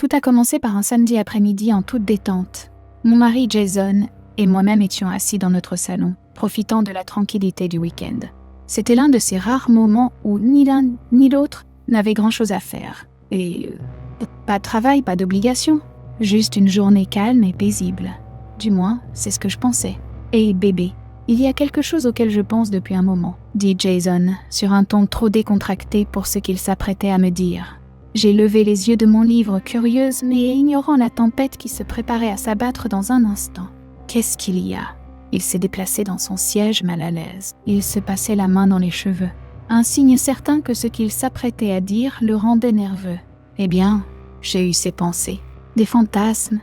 Tout a commencé par un samedi après-midi en toute détente. Mon mari Jason et moi-même étions assis dans notre salon, profitant de la tranquillité du week-end. C'était l'un de ces rares moments où ni l'un ni l'autre n'avait grand-chose à faire. Et pas de travail, pas d'obligation. Juste une journée calme et paisible. Du moins, c'est ce que je pensais. « Hey bébé, il y a quelque chose auquel je pense depuis un moment, » dit Jason, sur un ton trop décontracté pour ce qu'il s'apprêtait à me dire. J'ai levé les yeux de mon livre, curieuse mais ignorant la tempête qui se préparait à s'abattre dans un instant. Qu'est-ce qu'il y a ? Il s'est déplacé dans son siège mal à l'aise. Il se passait la main dans les cheveux. Un signe certain que ce qu'il s'apprêtait à dire le rendait nerveux. Eh bien, j'ai eu ces pensées. Des fantasmes.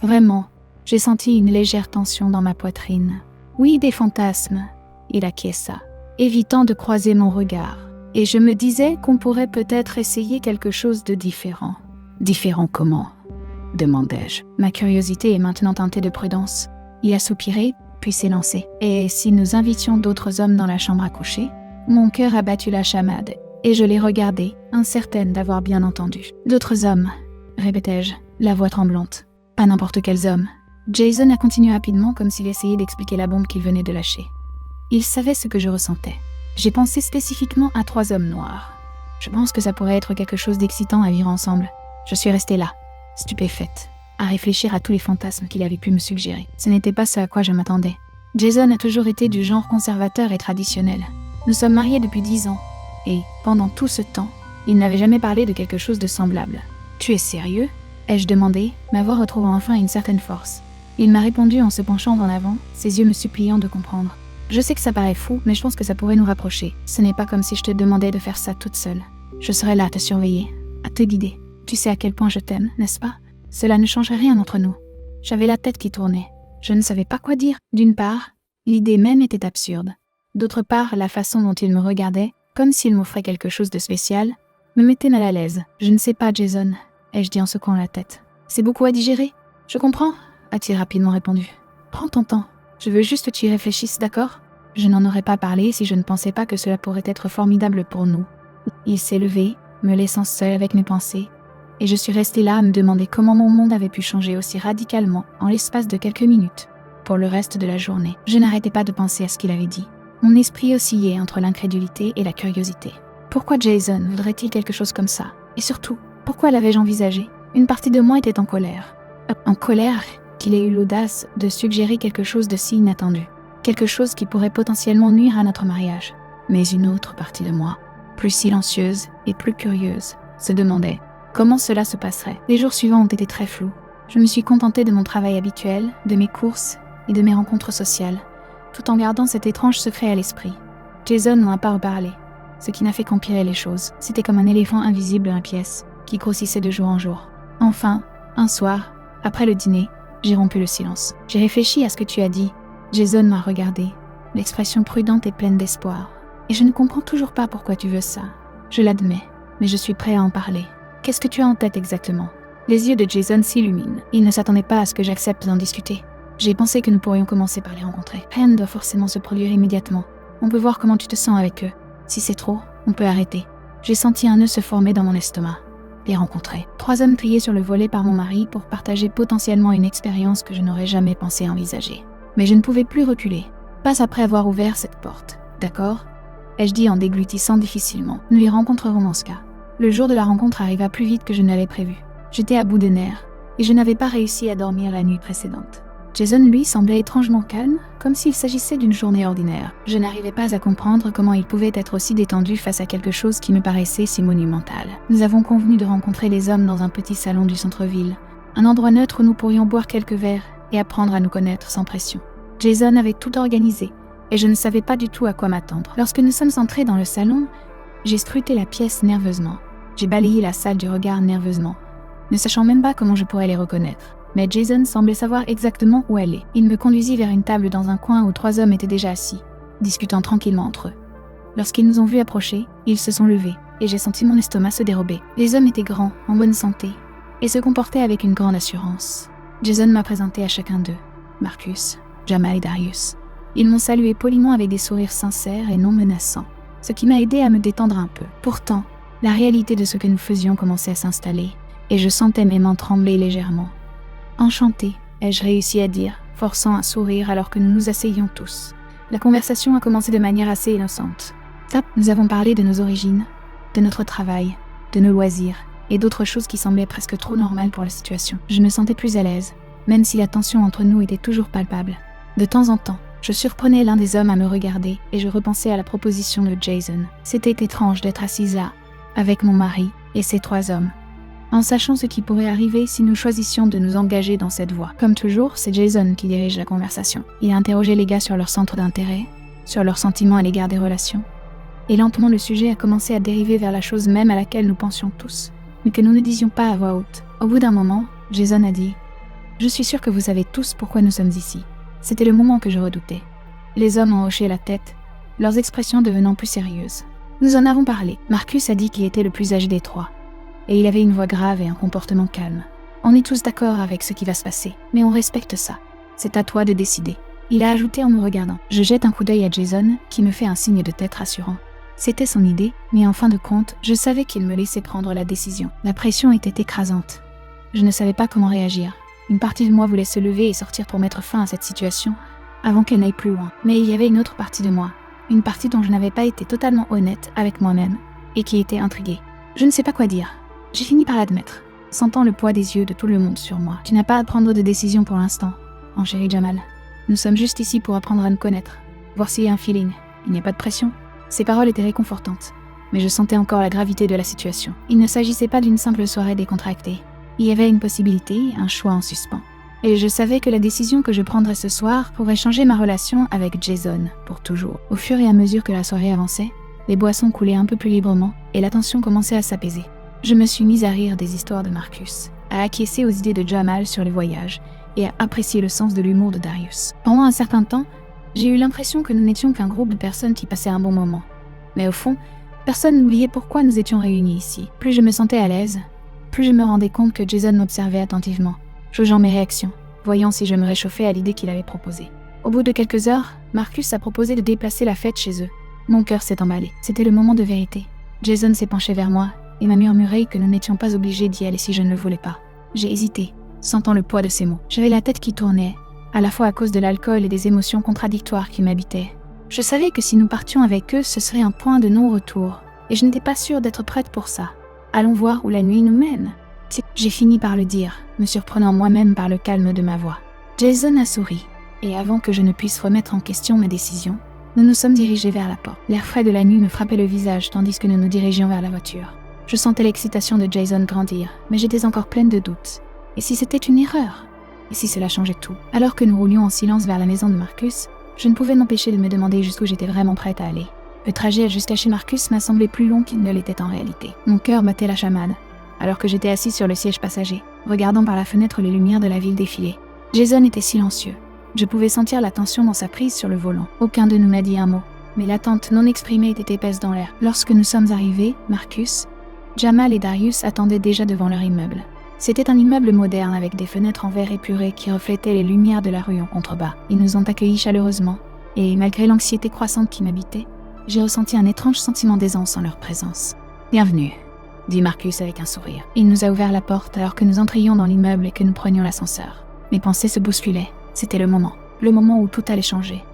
Vraiment, j'ai senti une légère tension dans ma poitrine. Oui, des fantasmes. Il acquiesça, évitant de croiser mon regard. Et je me disais qu'on pourrait peut-être essayer quelque chose de différent. Différent comment ? Demandai-je. Ma curiosité est maintenant teintée de prudence. Il a soupiré, puis s'est lancé. Et si nous invitions d'autres hommes dans la chambre à coucher ? Mon cœur a battu la chamade, et je l'ai regardé, incertaine d'avoir bien entendu. D'autres hommes, répétai-je, la voix tremblante. Pas n'importe quels hommes. Jason a continué rapidement comme s'il essayait d'expliquer la bombe qu'il venait de lâcher. Il savait ce que je ressentais. J'ai pensé spécifiquement à 3 hommes noirs. Je pense que ça pourrait être quelque chose d'excitant à vivre ensemble. Je suis restée là, stupéfaite, à réfléchir à tous les fantasmes qu'il avait pu me suggérer. Ce n'était pas ce à quoi je m'attendais. Jason a toujours été du genre conservateur et traditionnel. Nous sommes mariés depuis 10 ans, et, pendant tout ce temps, il n'avait jamais parlé de quelque chose de semblable. « Tu es sérieux ?» ai-je demandé, ma voix retrouvant enfin une certaine force. Il m'a répondu en se penchant en avant, ses yeux me suppliant de comprendre. Je sais que ça paraît fou, mais je pense que ça pourrait nous rapprocher. Ce n'est pas comme si je te demandais de faire ça toute seule. Je serais là à te surveiller, à te guider. Tu sais à quel point je t'aime, n'est-ce pas ? Cela ne changerait rien entre nous. J'avais la tête qui tournait. Je ne savais pas quoi dire. D'une part, l'idée même était absurde. D'autre part, la façon dont il me regardait, comme s'il m'offrait quelque chose de spécial, me mettait mal à l'aise. Je ne sais pas, Jason, ai-je dit en secouant la tête. C'est beaucoup à digérer ? Je comprends, a-t-il rapidement répondu. Prends ton temps. Je veux juste que tu y réfléchisses, d'accord ? Je n'en aurais pas parlé si je ne pensais pas que cela pourrait être formidable pour nous. Il s'est levé, me laissant seule avec mes pensées, et je suis restée là à me demander comment mon monde avait pu changer aussi radicalement en l'espace de quelques minutes. Pour le reste de la journée, je n'arrêtais pas de penser à ce qu'il avait dit. Mon esprit oscillait entre l'incrédulité et la curiosité. Pourquoi Jason voudrait-il quelque chose comme ça ? Et surtout, pourquoi l'avais-je envisagé ? Une partie de moi était en colère. En colère qu'il ait eu l'audace de suggérer quelque chose de si inattendu. Quelque chose qui pourrait potentiellement nuire à notre mariage. Mais une autre partie de moi, plus silencieuse et plus curieuse, se demandait comment cela se passerait. Les jours suivants ont été très flous. Je me suis contentée de mon travail habituel, de mes courses et de mes rencontres sociales, tout en gardant cet étrange secret à l'esprit. Jason n'en a pas reparlé, ce qui n'a fait qu'empirer les choses. C'était comme un éléphant invisible dans la pièce, qui grossissait de jour en jour. Enfin, un soir, après le dîner, j'ai rompu le silence. J'ai réfléchi à ce que tu as dit. Jason m'a regardé, l'expression prudente et pleine d'espoir. Et je ne comprends toujours pas pourquoi tu veux ça. Je l'admets, mais je suis prêt à en parler. Qu'est-ce que tu as en tête exactement ? Les yeux de Jason s'illuminent. Il ne s'attendait pas à ce que j'accepte d'en discuter. J'ai pensé que nous pourrions commencer par les rencontrer. Rien ne doit forcément se produire immédiatement. On peut voir comment tu te sens avec eux. Si c'est trop, on peut arrêter. J'ai senti un nœud se former dans mon estomac. Les rencontrer. 3 hommes triés sur le volet par mon mari pour partager potentiellement une expérience que je n'aurais jamais pensé envisager. Mais je ne pouvais plus reculer. Pas après avoir ouvert cette porte. D'accord ? Ai-je dit en déglutissant difficilement. Nous les rencontrerons dans ce cas. Le jour de la rencontre arriva plus vite que je ne l'avais prévu. J'étais à bout de nerfs, et je n'avais pas réussi à dormir la nuit précédente. Jason, lui, semblait étrangement calme, comme s'il s'agissait d'une journée ordinaire. Je n'arrivais pas à comprendre comment il pouvait être aussi détendu face à quelque chose qui me paraissait si monumental. Nous avons convenu de rencontrer les hommes dans un petit salon du centre-ville, un endroit neutre où nous pourrions boire quelques verres et apprendre à nous connaître sans pression. Jason avait tout organisé, et je ne savais pas du tout à quoi m'attendre. Lorsque nous sommes entrés dans le salon, j'ai scruté la pièce nerveusement. J'ai balayé la salle du regard nerveusement, ne sachant même pas comment je pourrais les reconnaître. Mais Jason semblait savoir exactement où aller. Il me conduisit vers une table dans un coin où 3 hommes étaient déjà assis, discutant tranquillement entre eux. Lorsqu'ils nous ont vus approcher, ils se sont levés, et j'ai senti mon estomac se dérober. Les hommes étaient grands, en bonne santé, et se comportaient avec une grande assurance. Jason m'a présenté à chacun d'eux, Marcus, Jamal et Darius. Ils m'ont salué poliment avec des sourires sincères et non menaçants, ce qui m'a aidé à me détendre un peu. Pourtant, La réalité de ce que nous faisions commençait à s'installer, et je sentais mes mains trembler légèrement. « Enchantée », ai-je réussi à dire, forçant un sourire alors que nous nous asseyions tous. La conversation a commencé de manière assez innocente. Nous avons parlé de nos origines, de notre travail, de nos loisirs, et d'autres choses qui semblaient presque trop normales pour la situation. Je me sentais plus à l'aise, même si la tension entre nous était toujours palpable. De temps en temps, je surprenais l'un des hommes à me regarder et je repensais à la proposition de Jason. C'était étrange d'être assise là, avec mon mari et ces 3 hommes, en sachant ce qui pourrait arriver si nous choisissions de nous engager dans cette voie. Comme toujours, c'est Jason qui dirige la conversation. Il a interrogé les gars sur leur centre d'intérêt, sur leurs sentiments à l'égard des relations. Et lentement, le sujet a commencé à dériver vers la chose même à laquelle nous pensions tous, mais que nous ne disions pas à voix haute. Au bout d'un moment, Jason a dit « Je suis sûr que vous savez tous pourquoi nous sommes ici. » C'était le moment que je redoutais. Les hommes ont hoché la tête, leurs expressions devenant plus sérieuses. Nous en avons parlé. Marcus a dit qu'il était le plus âgé des 3. Et il avait une voix grave et un comportement calme. On est tous d'accord avec ce qui va se passer, mais on respecte ça. C'est à toi de décider. Il a ajouté en me regardant. Je jette un coup d'œil à Jason, qui me fait un signe de tête rassurant. C'était son idée, mais en fin de compte, je savais qu'il me laissait prendre la décision. La pression était écrasante. Je ne savais pas comment réagir. Une partie de moi voulait se lever et sortir pour mettre fin à cette situation, avant qu'elle n'aille plus loin. Mais il y avait une autre partie de moi, une partie dont je n'avais pas été totalement honnête avec moi-même, et qui était intriguée. Je ne sais pas quoi dire. J'ai fini par l'admettre, sentant le poids des yeux de tout le monde sur moi. Tu n'as pas à prendre de décision pour l'instant, enchérit Jamal. Nous sommes juste ici pour apprendre à nous connaître, voir s'il y a un feeling. Il n'y a pas de pression. Ces paroles étaient réconfortantes, mais je sentais encore la gravité de la situation. Il ne s'agissait pas d'une simple soirée décontractée. Il y avait une possibilité, un choix en suspens. Et je savais que la décision que je prendrais ce soir pourrait changer ma relation avec Jason, pour toujours. Au fur et à mesure que la soirée avançait, les boissons coulaient un peu plus librement et la tension commençait à s'apaiser. Je me suis mise à rire des histoires de Marcus, à acquiescer aux idées de Jamal sur les voyages et à apprécier le sens de l'humour de Darius. Pendant un certain temps, j'ai eu l'impression que nous n'étions qu'un groupe de personnes qui passaient un bon moment. Mais au fond, personne n'oubliait pourquoi nous étions réunis ici. Plus je me sentais à l'aise, plus je me rendais compte que Jason m'observait attentivement, jaugeant mes réactions, voyant si je me réchauffais à l'idée qu'il avait proposée. Au bout de quelques heures, Marcus a proposé de déplacer la fête chez eux. Mon cœur s'est emballé. C'était le moment de vérité. Jason s'est penché vers moi et m'a murmuré que nous n'étions pas obligés d'y aller si je ne le voulais pas. J'ai hésité, sentant le poids de ces mots. J'avais la tête qui tournait, à la fois à cause de l'alcool et des émotions contradictoires qui m'habitaient. Je savais que si nous partions avec eux, ce serait un point de non-retour, et je n'étais pas sûre d'être prête pour ça. Allons voir où la nuit nous mène. J'ai fini par le dire, me surprenant moi-même par le calme de ma voix. Jason a souri, et avant que je ne puisse remettre en question ma décision, nous nous sommes dirigés vers la porte. L'air frais de la nuit me frappait le visage tandis que nous nous dirigions vers la voiture. Je sentais l'excitation de Jason grandir, mais j'étais encore pleine de doutes. Et si c'était une erreur ? Et si cela changeait tout ? Alors que nous roulions en silence vers la maison de Marcus, je ne pouvais m'empêcher de me demander jusqu'où j'étais vraiment prête à aller. Le trajet jusqu'à chez Marcus m'a semblé plus long qu'il ne l'était en réalité. Mon cœur battait la chamade, alors que j'étais assise sur le siège passager, regardant par la fenêtre les lumières de la ville défiler. Jason était silencieux. Je pouvais sentir la tension dans sa prise sur le volant. Aucun de nous n'a dit un mot, mais l'attente non exprimée était épaisse dans l'air. Lorsque nous sommes arrivés, Marcus, Jamal et Darius attendaient déjà devant leur immeuble. C'était un immeuble moderne avec des fenêtres en verre épuré qui reflétaient les lumières de la rue en contrebas. Ils nous ont accueillis chaleureusement, et malgré l'anxiété croissante qui m'habitait, j'ai ressenti un étrange sentiment d'aisance en leur présence. « Bienvenue », dit Marcus avec un sourire. Il nous a ouvert la porte alors que nous entrions dans l'immeuble et que nous prenions l'ascenseur. Mes pensées se bousculaient. C'était le moment où tout allait changer.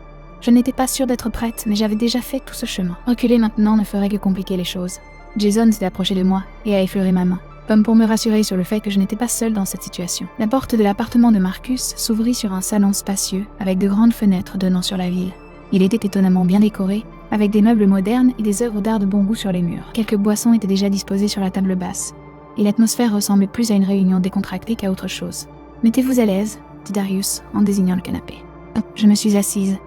Je n'étais pas sûre d'être prête, mais j'avais déjà fait tout ce chemin. Reculer maintenant ne ferait que compliquer les choses. Jason s'est approché de moi et a effleuré ma main, comme pour me rassurer sur le fait que je n'étais pas seule dans cette situation. La porte de l'appartement de Marcus s'ouvrit sur un salon spacieux avec de grandes fenêtres donnant sur la ville. Il était étonnamment bien décoré, avec des meubles modernes et des œuvres d'art de bon goût sur les murs. Quelques boissons étaient déjà disposées sur la table basse, et l'atmosphère ressemblait plus à une réunion décontractée qu'à autre chose. « Mettez-vous à l'aise », dit Darius en désignant le canapé. Je me suis assise,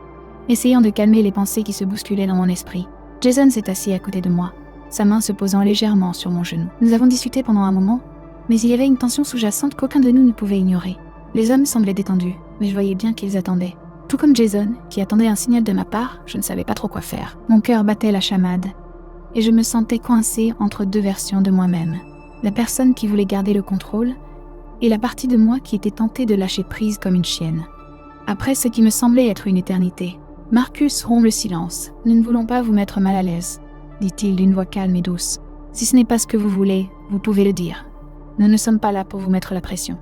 essayant de calmer les pensées qui se bousculaient dans mon esprit. Jason s'est assis à côté de moi, sa main se posant légèrement sur mon genou. Nous avons discuté pendant un moment, mais il y avait une tension sous-jacente qu'aucun de nous ne pouvait ignorer. Les hommes semblaient détendus, mais je voyais bien qu'ils attendaient. Tout comme Jason, qui attendait un signal de ma part, je ne savais pas trop quoi faire. Mon cœur battait la chamade, et je me sentais coincée entre deux versions de moi-même. La personne qui voulait garder le contrôle, et la partie de moi qui était tentée de lâcher prise comme une chienne. Après ce qui me semblait être une éternité, Marcus rompt le silence. « Nous ne voulons pas vous mettre mal à l'aise, dit-il d'une voix calme et douce. Si ce n'est pas ce que vous voulez, vous pouvez le dire. Nous ne sommes pas là pour vous mettre la pression.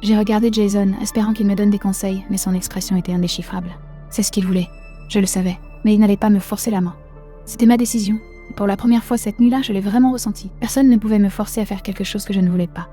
J'ai regardé Jason, espérant qu'il me donne des conseils, mais son expression était indéchiffrable. C'est ce qu'il voulait. Je le savais, mais il n'allait pas me forcer la main. C'était ma décision. Et pour la première fois cette nuit-là, je l'ai vraiment ressenti. Personne ne pouvait me forcer à faire quelque chose que je ne voulais pas.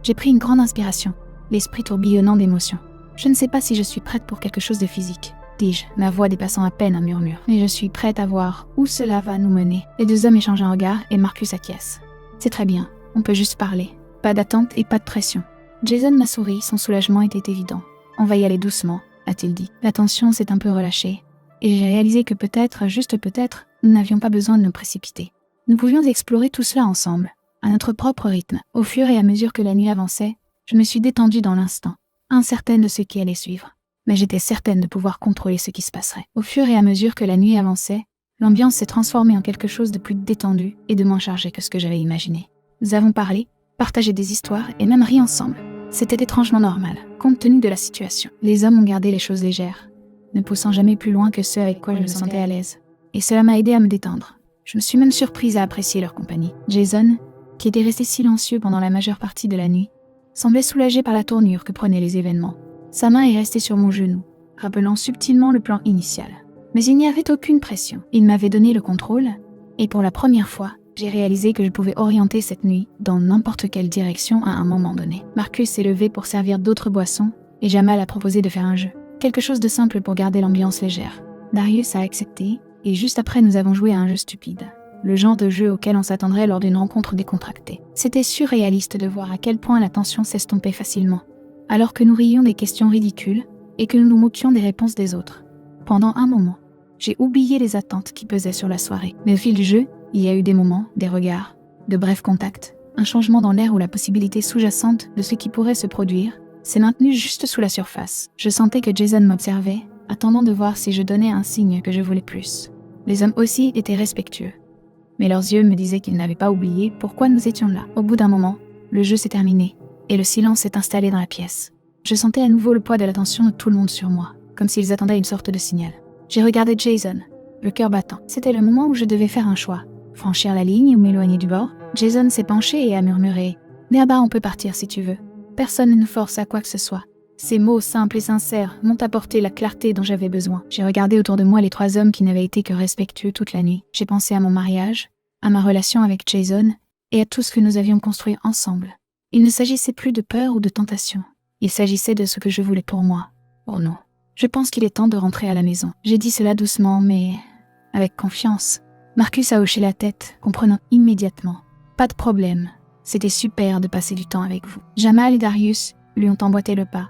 J'ai pris une grande inspiration, l'esprit tourbillonnant d'émotions. Je ne sais pas si je suis prête pour quelque chose de physique, dis-je, ma voix dépassant à peine un murmure. Mais je suis prête à voir où cela va nous mener. Les deux hommes échangent un regard et Marcus acquiesce. C'est très bien, on peut juste parler. Pas d'attente et pas de pression. Jason m'a souri, son soulagement était évident. On va y aller doucement, a-t-il dit. La tension s'est un peu relâchée, et j'ai réalisé que peut-être, juste peut-être, nous n'avions pas besoin de nous précipiter. Nous pouvions explorer tout cela ensemble, à notre propre rythme. Au fur et à mesure que la nuit avançait, je me suis détendue dans l'instant, incertaine de ce qui allait suivre. Mais j'étais certaine de pouvoir contrôler ce qui se passerait. Au fur et à mesure que la nuit avançait, l'ambiance s'est transformée en quelque chose de plus détendu et de moins chargé que ce que j'avais imaginé. Nous avons parlé, partagé des histoires et même ri ensemble. C'était étrangement normal, compte tenu de la situation. Les hommes ont gardé les choses légères, ne poussant jamais plus loin que ce avec quoi je me sentais à l'aise. Et cela m'a aidé à me détendre. Je me suis même surprise à apprécier leur compagnie. Jason, qui était resté silencieux pendant la majeure partie de la nuit, semblait soulagé par la tournure que prenaient les événements. Sa main est restée sur mon genou, rappelant subtilement le plan initial. Mais il n'y avait aucune pression. Il m'avait donné le contrôle, et pour la première fois, j'ai réalisé que je pouvais orienter cette nuit dans n'importe quelle direction à un moment donné. Marcus s'est levé pour servir d'autres boissons, et Jamal a proposé de faire un jeu. Quelque chose de simple pour garder l'ambiance légère. Darius a accepté, et juste après nous avons joué à un jeu stupide. Le genre de jeu auquel on s'attendrait lors d'une rencontre décontractée. C'était surréaliste de voir à quel point la tension s'estompait facilement, alors que nous rions des questions ridicules, et que nous nous moquions des réponses des autres. Pendant un moment, j'ai oublié les attentes qui pesaient sur la soirée. Mais au fil du jeu, il y a eu des moments, des regards, de brefs contacts, un changement dans l'air où la possibilité sous-jacente de ce qui pourrait se produire s'est maintenue juste sous la surface. Je sentais que Jason m'observait, attendant de voir si je donnais un signe que je voulais plus. Les hommes aussi étaient respectueux, mais leurs yeux me disaient qu'ils n'avaient pas oublié pourquoi nous étions là. Au bout d'un moment, le jeu s'est terminé, et le silence s'est installé dans la pièce. Je sentais à nouveau le poids de l'attention de tout le monde sur moi, comme s'ils attendaient une sorte de signal. J'ai regardé Jason, le cœur battant. C'était le moment où je devais faire un choix. Franchir la ligne ou m'éloigner du bord. Jason s'est penché et a murmuré « Là-bas, on peut partir si tu veux. Personne ne nous force à quoi que ce soit. » Ces mots simples et sincères m'ont apporté la clarté dont j'avais besoin. J'ai regardé autour de moi les trois hommes qui n'avaient été que respectueux toute la nuit. J'ai pensé à mon mariage, à ma relation avec Jason et à tout ce que nous avions construit ensemble. Il ne s'agissait plus de peur ou de tentation. Il s'agissait de ce que je voulais pour moi. Oh non. Je pense qu'il est temps de rentrer à la maison. J'ai dit cela doucement, mais avec confiance. Marcus a hoché la tête, comprenant immédiatement. Pas de problème. C'était super de passer du temps avec vous. Jamal et Darius lui ont emboîté le pas.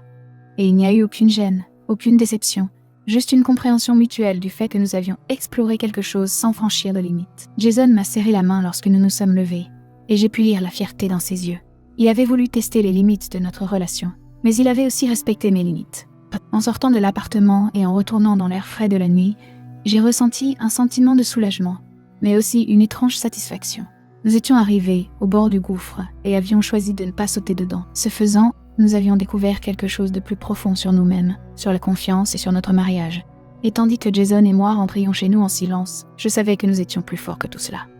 Et il n'y a eu aucune gêne, aucune déception. Juste une compréhension mutuelle du fait que nous avions exploré quelque chose sans franchir de limites. Jason m'a serré la main lorsque nous nous sommes levés, et j'ai pu lire la fierté dans ses yeux. Il avait voulu tester les limites de notre relation, mais il avait aussi respecté mes limites. En sortant de l'appartement et en retournant dans l'air frais de la nuit, j'ai ressenti un sentiment de soulagement, mais aussi une étrange satisfaction. Nous étions arrivés au bord du gouffre et avions choisi de ne pas sauter dedans. Ce faisant, nous avions découvert quelque chose de plus profond sur nous-mêmes, sur la confiance et sur notre mariage. Et tandis que Jason et moi rentrions chez nous en silence, je savais que nous étions plus forts que tout cela.